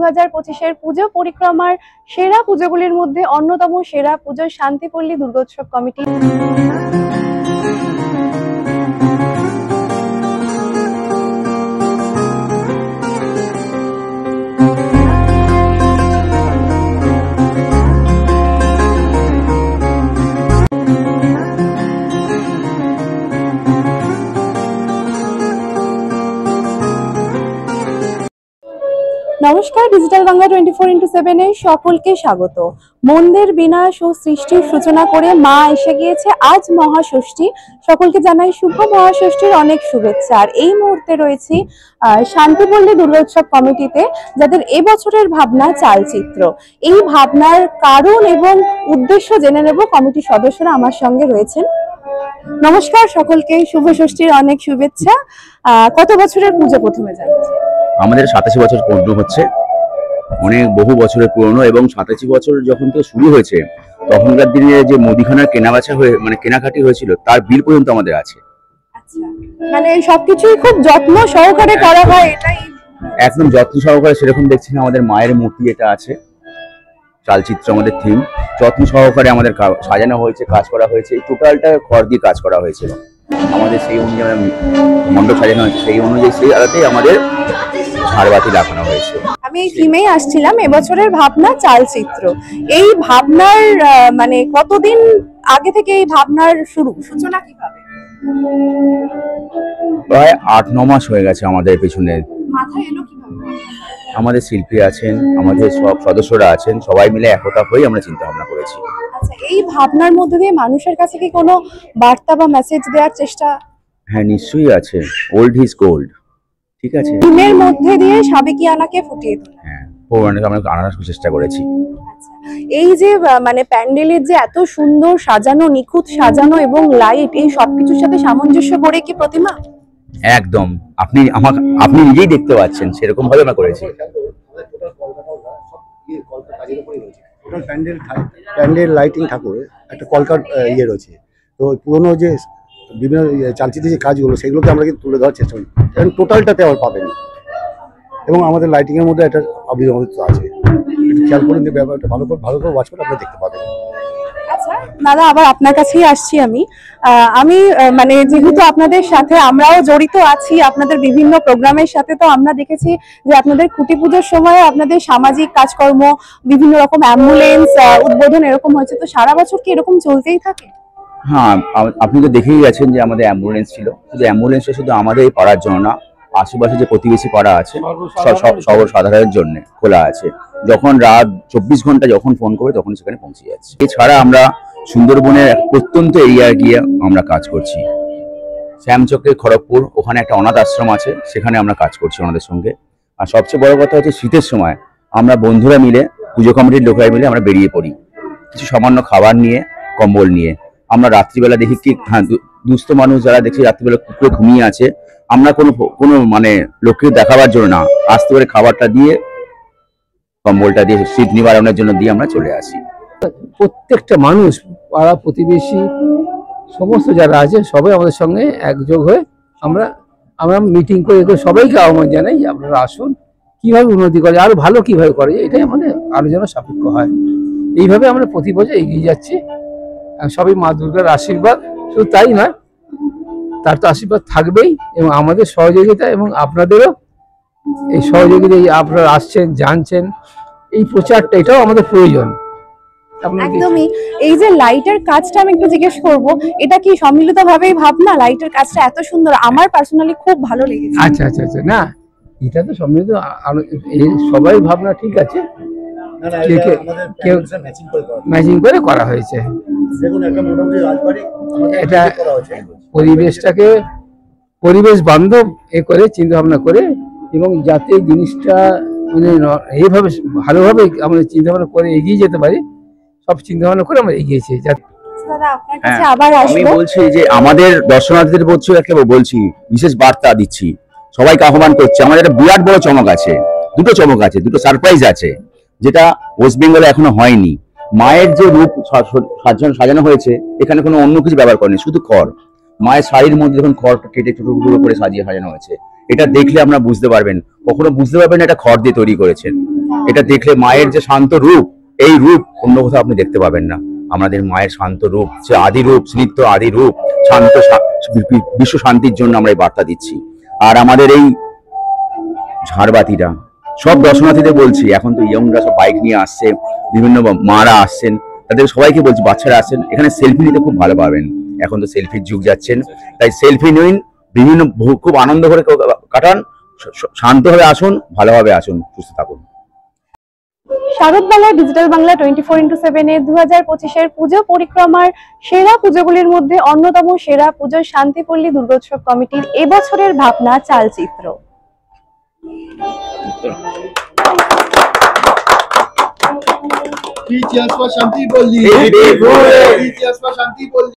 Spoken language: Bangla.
2025-এর পুজো পরিক্রমার সেরা পুজোগুলির মধ্যে অন্যতম সেরা পুজো শান্তিপল্লী দুর্গোৎসব কমিটি। নমস্কার, ডিজিটাল বাংলা 24x7 এ সকলকে স্বাগত। মন্দের বিনাশ ও সৃষ্টির সূচনা করে মা এসে গিয়েছে আজ মহাষষ্ঠী। সকলকে জানাই শুভ মহাষষ্ঠীর অনেক শুভেচ্ছা। আর এই মুহূর্তে রয়েছি শান্তিপল্লী দুর্গোৎসব কমিটিতে, যাদের এবছরের ভাবনা চালচিত্র। এই ভাবনার কারণ এবং উদ্দেশ্য জেনে নেব। কমিটির সদস্যরা আমার সঙ্গে রয়েছেন। নমস্কার সকলকে, শুভ ষষ্ঠীর অনেক শুভেচ্ছা। কত বছরের পুজো প্রথমে জানছি? আমাদের 87 বছর পূর্ণ হচ্ছে, অনেক বহু বছরের পুরনো, এবং 87 বছর যখন থেকে শুরু হয়েছে তখনকার দিনে যে মুদিখানার কেনাবেচা হয়ে কেনাকাটি হয়েছিল তার বিল পর্যন্ত আমাদের আছে। আচ্ছা, মানে সবকিছুই খুব যত্ন সহকারে করা হয়, এটাই একদম যত্ন সহকারে। সেরকম দেখছেন আমাদের মায়ের মূর্তি এটা আছে, চালচিত্র আমাদের থিম, যত্ন সহকারে আমাদের সাজানো হয়েছে, কাজ করা হয়েছে। এই টোটালটা খড় দিয়ে কাজ করা হয়েছিল। আমাদের সেই অনুযায়ী মণ্ডপ সাজানো হয়েছে, সেই অনুযায়ী সেই আলাদাই আমাদের ঝাড়বাতি লাগানো হয়েছে। আমি এই থিমেই আসছিলাম, এবছরের ভাবনা চালচিত্র। এই ভাবনার মানে কতদিন আগে থেকে এই ভাবনার সূচনা কিভাবে? প্রায় 8-9 মাস হয়ে গেছে আমাদের পেছনে। মাথায় এলো কিভাবে? আমাদের শিল্পী আছেন, আমাদের সব সদস্যরা আছেন, সবাই মিলে একতা হয়ে আমরা চিন্তা ভাবনা করেছি। আচ্ছা, এই ভাবনার মধ্যে দিয়ে মানুষের কাছে কি কোনো বার্তা বা মেসেজ দেওয়ার চেষ্টা? হ্যাঁ, নিশ্চয়ই আছে। ওল্ড ইজ গোল্ড, ঠিক আছে। থিমের মধ্যে দিয়ে সাবেকিয়ানাকে ফুটিয়ে তোলা। হ্যাঁ, পৌরাণিক আমরা আনার চেষ্টা করেছি। এই যে মানে প্যান্ডেলের যে এত সুন্দর সাজানো, নিখুঁত সাজানো এবং লাইট, এই সবকিছুর সাথে সামঞ্জস্য করে কি প্রতিমা? একদম, আপনি নিজেই দেখতে পাচ্ছেন সেরকম ভাবে আমরা করেছি। প্যান্ডেল লাইটিং ঠাকুর একটা কলকার ইয়ে রয়েছে। তো পুরোনো যে বিভিন্ন চালচিত্রের যে কাজগুলো সেগুলোকে আমরা কিন্তু তুলে ধরার চেষ্টা করি, কারণ টোটালটাতে আবার পাবেন। এবং আমাদের লাইটিং এর মধ্যে একটা অভিজ্ঞতা আছে, খেয়াল করে যে ব্যাপারটা ভালো করে ওয়াচ করে আপনি দেখতে পাবেন। আচ্ছা দাদা, আবার আপনার কাছেই আসছি আমি মানে যেহেতু আপনাদের সাথে আমরাও জড়িত আছি, আপনাদের বিভিন্ন প্রোগ্রামের সাথে, তো আমরা দেখেছি যে আপনাদের খুঁটি পুজোর সময় আপনাদের সামাজিক কাজকর্ম, বিভিন্ন রকম অ্যাম্বুলেন্স উদ্বোধন এরকম হয়েছে, তো সারা বছর কি এরকম চলতেই থাকে? হ্যাঁ, আপনি তো দেখেই গেছেন যে আমাদের অ্যাম্বুলেন্স ছিল। শুধু অ্যাম্বুলেন্সটা শুধু আমাদের এই পাড়ার জন্য না, আশেপাশে যে প্রতিবেশী পাড়া আছে সর্বসাধারণের জন্য খোলা আছে। যখন রাত 24 ঘন্টা যখন ফোন করবে তখন সেখানে পৌঁছে যাচ্ছে। এছাড়া আমরা সুন্দরবনের প্রত্যন্ত এরিয়ায় গিয়ে আমরা কাজ করছি। শ্যামচকের খড়গপুর, ওখানে একটা অনাথ আশ্রম আছে, সেখানে আমরা কাজ করছি ওনাদের সঙ্গে। আর সবচেয়ে বড় কথা হচ্ছে শীতের সময় আমরা বন্ধুরা মিলে, পুজো কমিটির লোকেরা মিলে আমরা বেরিয়ে পড়ি কিছু সামান্য খাবার নিয়ে, কম্বল নিয়ে। আমরা রাত্রিবেলা দেখি কি, হ্যাঁ, দুস্থ মানুষ যারা দেখছি রাত্রিবেলা কুকুরে ঘুমিয়ে আছে, আমরা কোনো মানে লোককে দেখাবার জন্য না, আসতে করে খাবারটা দিয়ে, কম্বলটা দিয়ে, শীত নিবারণের জন্য দিয়ে আমরা চলে আসি। প্রত্যেকটা মানুষ, পাড়া প্রতিবেশী সমস্ত যারা আছে সবাই আমাদের সঙ্গে একযোগ হয়ে আমরা মিটিং করে সবাইকে আহ্বান জানাই, আপনারা আসুন, কিভাবে উন্নতি করে, আরো ভালো কিভাবে করে, এটাই আমাদের আলোচনা সাপেক্ষ হয়। এইভাবে আমরা প্রতি বছর এগিয়ে যাচ্ছি। সবই মা দুর্গার আশীর্বাদ, শুধু তাই নয়, তার তো আশীর্বাদ থাকবেই, এবং আমাদের সহযোগিতা এবং আপনাদেরও এই সহযোগিতা, আপনারা আসছেন, জানছেন, এই প্রচারটা এটাও আমাদের প্রয়োজন। একদমই। এই যে লাইটের কাজটা আমি একটু জিজ্ঞেস করব, এটা কি সম্মিলিত ভাবেই ভাবনা? লাইটের কাজটা এত সুন্দর, আমার পার্সোনালি খুব ভালো লেগেছে। আচ্ছা, না, এটা তো সম্মিলিত, সবাই ভাবনা, ঠিক আছে, ম্যাচিং করে করা হয়েছে। এটা পরিবেশটাকে পরিবেশ বান্ধব করে চিন্তা ভাবনা করে, এবং যাতে জিনিসটা মানে এইভাবে ভালোভাবে আমরা চিন্তা ভাবনা করে এগিয়ে যেতে পারি, সব চিন্তা ভাবনা করে আমরা এগিয়েছি। আমি বলছি যে আমাদের দর্শনার্থীদের বলছি, বিশেষ বার্তা দিচ্ছি, সবাইকে আহ্বান করছি। আমাদের একটা বিরাট বড় চমক আছে, দুটো সারপ্রাইজ আছে, যেটা ওয়েস্ট বেঙ্গলে এখনো হয়নি। মায়ের যে রূপ সাজানো হয়েছে, এখানে কোনো অন্য কিছু ব্যবহার করেনি, শুধু খড়। মায়ের শাড়ির মধ্যে যখন খড়টা কেটে ছোট করে সাজানো হয়েছে, এটা দেখলে আপনারা বুঝতে পারবেন, কখনো বুঝতে পারবেন এটা খড় দিয়ে তৈরি করেছেন। এটা দেখলে মায়ের যে শান্ত রূপ, এই রূপ অন্য কোথাও আপনি দেখতে পাবেন না। আমাদের মায়ের শান্ত রূপ, সে আদি রূপ, স্নিগ্ধ আদি রূপ, শান্ত বিশ্ব শান্তির জন্য আমরা এই বার্তা দিচ্ছি। আর আমাদের এই ঝাড়বাতিটা সব দর্শনার্থীদের বলছি, এখন তো ইয়ংরা সব বাইক নিয়ে আসছে, বিভিন্ন মারা আসছেন, তাদের সবাইকে বলছি বাচ্চারা আসছেন, এখানে সেলফি নিতে খুব ভালো পাবেন। এখন তো সেলফির যুগ যাচ্ছেন, তাই সেলফি নিন, বিভিন্ন খুব আনন্দ করে কাটান, শান্তভাবে আসুন, ভালোভাবে আসুন, সুস্থ থাকুন। শারদ বাংলা ডিজিটাল বাংলা 24x7 এর 2025-এর পুজো পরিক্রমার সেরা পুজোগুলির মধ্যে অন্যতম সেরা পুজো শান্তিপল্লী দুর্গোৎসব কমিটির এবছরের ভাবনা চালচিত্র। Three cheers for Shanti Polli. Hey, hey, hey. Three cheers for Shanti Polli.